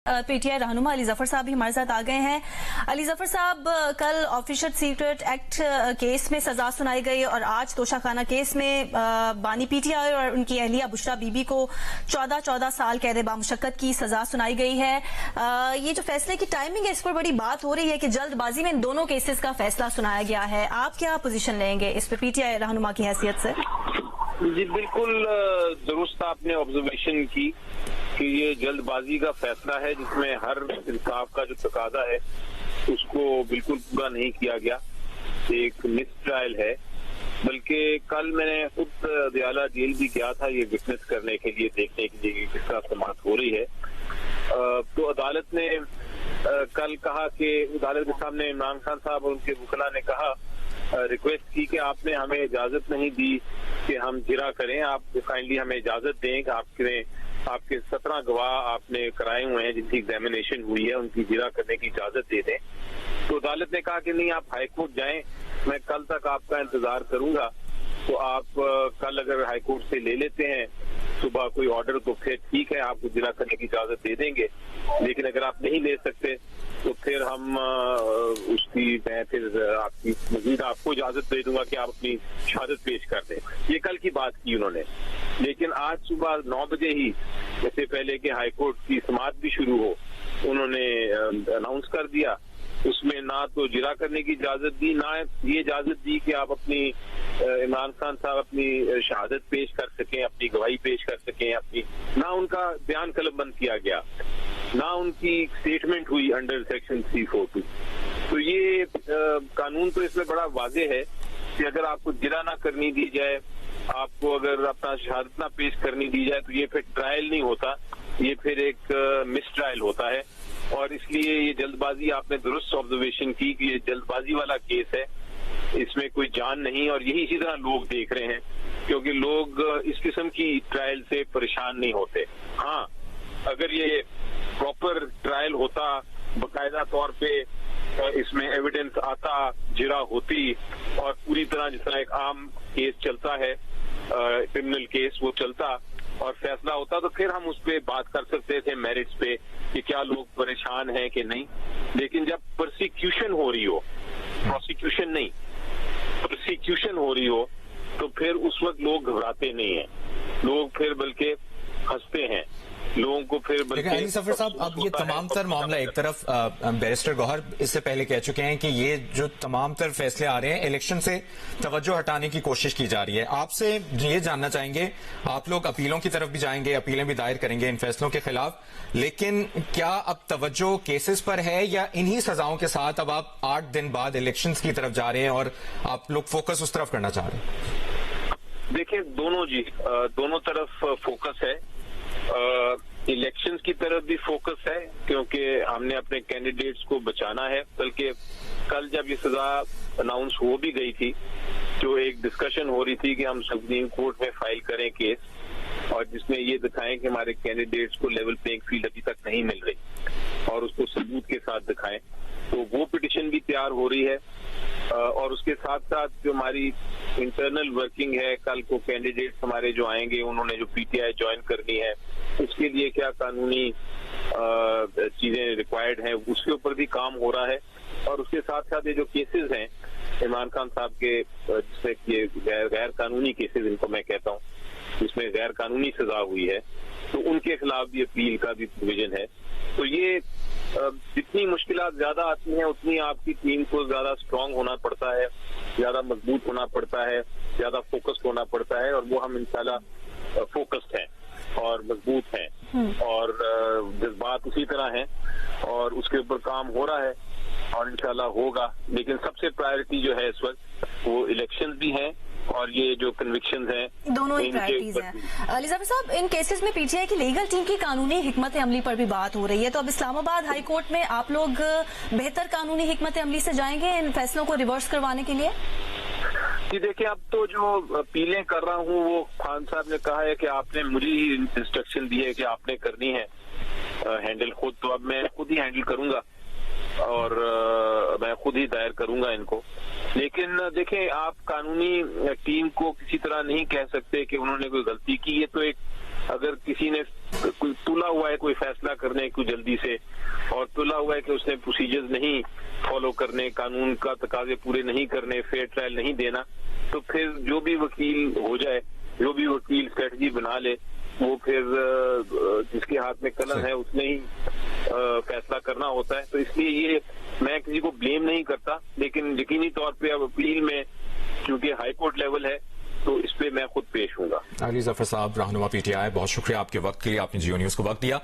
P T I رہنما علی ظفر صاحب بھی ہمارے ساتھ آ گئے ہیں۔ علی ظفر صاحب، کل آفیشل سیکرٹ ایکٹ کیس میں سزا سنائی گئی اور آج توشہ خانہ کیس میں بانی پی ٹی آئی اور ان کی اہلیہ بشرا بی بی کو 14 سال قید بامشقت کی سزا سنائی گئی ہے۔ یہ جو فیصلے کی ٹائمنگ ہے، اس پر بڑی بات ہو رہی ہے کہ جلد بازی میں ان دونوں کیسز کا فیصلہ سنایا گیا ہے۔ آپ کیا پوزیشن لیں گے اس پہ پی ٹی آئی رہنما کی حیثیت سے؟ جی بالکل درست آپ نے آبزرویشن کی کہ یہ جلد بازی کا فیصلہ ہے جس میں ہر انصاف کا جو تقاضا ہے اس کو بالکل پورا نہیں کیا گیا، ایک مس ٹرائل ہے۔ بلکہ کل میں نے خود دیالہ جیل بھی گیا تھا یہ وٹنس کرنے کے لیے، دیکھنے کے لیے کس طرح سماعت ہو رہی ہے۔ تو عدالت نے کل کہا کہ عدالت کے سامنے عمران خان صاحب اور ان کے وکلاء نے کہا، ریکویسٹ کی کہ آپ نے ہمیں اجازت نہیں دی کہ ہم جرا کریں، آپ کائنڈلی ہمیں اجازت دیں کہ آپ کے 17 گواہ آپ نے کرائے ہوئے ہیں جن کی ایگزامینیشن ہوئی ہے، ان کی جرا کرنے کی اجازت دے دیں۔ تو عدالت نے کہا کہ نہیں، آپ ہائی کورٹ جائیں، میں کل تک آپ کا انتظار کروں گا۔ تو آپ کل اگر ہائی کورٹ سے لے لیتے ہیں صبح کوئی آرڈر تو پھر ٹھیک ہے، آپ کو جرا کرنے کی اجازت دے دیں گے، لیکن اگر آپ نہیں لے سکتے تو پھر ہم اس کی میں پھر آپ کی مزید آپ کو اجازت دے دوں گا کہ آپ اپنی شہادت پیش کر دیں۔ یہ کل کی بات کی انہوں نے، لیکن آج صبح 9 بجے ہی اس سے پہلے کہ ہائی کورٹ کی سماعت بھی شروع ہو انہوں نے اناؤنس کر دیا، اس میں نہ تو جرا کرنے کی اجازت دی، نہ یہ اجازت دی کہ آپ اپنی عمران خان صاحب اپنی شہادت پیش کر سکیں، اپنی گواہی پیش کر سکیں، نہ ان کا بیان قلم بند کیا گیا، نہ ان کی اسٹیٹمنٹ ہوئی انڈر سیکشن 342۔ تو یہ قانون تو اس میں بڑا واضح ہے کہ اگر آپ کو جرا نہ کرنی دی جائے، آپ کو اگر اپنا شہادت نہ پیش کرنی دی جائے تو یہ پھر ٹرائل نہیں ہوتا، یہ پھر ایک مس ٹرائل ہوتا ہے۔ اور اس لیے یہ جلد بازی، آپ نے درست آبزرویشن کی کہ یہ جلد بازی والا کیس ہے، اس میں کوئی جان نہیں، اور یہی اسی طرح لوگ دیکھ رہے ہیں کیونکہ لوگ اس قسم کی ٹرائل سے پریشان نہیں ہوتے۔ ہاں، اگر یہ پراپر ٹرائل ہوتا، باقاعدہ طور پہ اس میں ایویڈنس آتا، جرا ہوتی اور پوری طرح جس طرح ایک عام کیس چلتا ہے، کرمنل کیس وہ چلتا اور فیصلہ ہوتا، تو پھر ہم اس پہ بات کر سکتے تھے میرٹس پہ کہ کیا لوگ پریشان ہیں کہ نہیں۔ لیکن جب پرسیکیوشن ہو رہی ہو، پروسیکیوشن نہیں، پرسیکیوشن ہو رہی ہو، تو پھر اس وقت لوگ گھبراتے نہیں ہیں، لوگ پھر بلکہ ہنستے ہیں، لوگوں کو پھر لیکن علی ظفر صاحب، اب یہ تمام تر معاملہ ایک طرف بیرسٹر گوہر اس سے پہلے کہہ چکے ہیں کہ یہ جو تمام تر فیصلے آ رہے ہیں الیکشن سے توجہ ہٹانے کی کوشش کی جا رہی ہے۔ آپ سے یہ جاننا چاہیں گے، آپ لوگ اپیلوں کی طرف بھی جائیں گے، اپیلیں بھی دائر کریں گے ان فیصلوں کے خلاف، لیکن کیا اب توجہ کیسز پر ہے یا انہی سزاؤں کے ساتھ اب آپ 8 دن بعد الیکشنز کی طرف جا رہے ہیں اور آپ لوگ فوکس اس طرف کرنا چاہ رہے ہیں؟ دیکھیں، دونوں طرف فوکس ہے۔ الیکشنز کی طرف بھی فوکس ہے کیونکہ ہم نے اپنے کینڈیڈیٹس کو بچانا ہے، بلکہ کل جب یہ سزا اناؤنس ہو بھی گئی تھی جو ایک ڈسکشن ہو رہی تھی کہ ہم سپریم کورٹ میں فائل کریں کیس، اور جس میں یہ دکھائیں کہ ہمارے کینڈیڈیٹس کو لیول پلینگ فیلڈ ابھی تک نہیں مل رہی اور اس کو ثبوت کے ساتھ دکھائیں، تو وہ پٹیشن بھی تیار ہو رہی ہے۔ اور اس کے ساتھ ساتھ جو ہماری انٹرنل ورکنگ ہے، کل کو کینڈیڈیٹس ہمارے جو آئیں گے انہوں نے جو پی ٹی آئی جوائن کرنی ہے، اس کے لیے کیا قانونی چیزیں ریکوائرڈ ہیں، اس کے اوپر بھی کام ہو رہا ہے۔ اور اس کے ساتھ ساتھ یہ جو کیسز ہیں عمران خان صاحب کے، جس میں یہ غیر قانونی کیسز ان کو میں کہتا ہوں، جس میں غیر قانونی سزا ہوئی ہے، تو ان کے خلاف بھی اپیل کا بھی پروویژن ہے۔ تو یہ جتنی مشکلات زیادہ آتی ہیں اتنی آپ کی ٹیم کو زیادہ اسٹرانگ ہونا پڑتا ہے، زیادہ مضبوط ہونا پڑتا ہے، زیادہ فوکس ہونا پڑتا ہے، اور وہ ہم انشاءاللہ فوکسڈ ہیں اور مضبوط ہیں اور جذبات اسی طرح ہیں اور اس کے اوپر کام ہو رہا ہے اور انشاءاللہ ہوگا۔ لیکن سب سے پرائرٹی جو ہے اس وقت وہ الیکشن بھی ہیں اور یہ جو کنوکشنز ہیں دونوں ہی پرائرٹیز ہیں۔ علی ظفر صاحب، ان کیسز میں پی ٹی آئی کی لیگل ٹیم کی قانونی حکمت عملی پر بھی بات ہو رہی ہے، تو اب اسلام آباد ہائی کورٹ میں آپ لوگ بہتر قانونی حکمت عملی سے جائیں گے ان فیصلوں کو ریورس کروانے کے لیے؟ جی دیکھیں، اب تو جو اپیلیں کر رہا ہوں وہ خان صاحب نے کہا ہے کہ آپ نے مجھے ہی انسٹرکشن دی ہے کہ آپ نے کرنی ہے ہینڈل خود، تو اب میں خود ہی ہینڈل کروں گا اور میں خود ہی دائر کروں گا ان کو۔ لیکن دیکھیں، آپ قانونی ٹیم کو کسی طرح نہیں کہہ سکتے کہ انہوں نے کوئی غلطی کی، یہ تو ایک اگر کسی نے کوئی تلا ہوا ہے کوئی فیصلہ کرنے کو جلدی سے اور تلا ہوا ہے کہ اس نے پروسیجرز نہیں فالو کرنے، قانون کا تقاضے پورے نہیں کرنے، فیئر ٹرائل نہیں دینا، تو پھر جو بھی وکیل ہو جائے، جو بھی وکیل اسٹریٹجی بنا لے، وہ پھر جس کے ہاتھ میں قلم ہے اس نے ہی فیصلہ کرنا ہوتا ہے. تو اس لیے یہ میں کسی کو بلیم نہیں کرتا، لیکن یقینی طور پہ اب اپیل میں چونکہ ہائی کورٹ لیول ہے تو اس پہ میں خود پیش ہوں گا. علی ظفر صاحب، رہنما پی ٹی آئی، بہت شکریہ آپ کے وقت کے لیے، آپ نے جیو نیوز کو وقت دیا.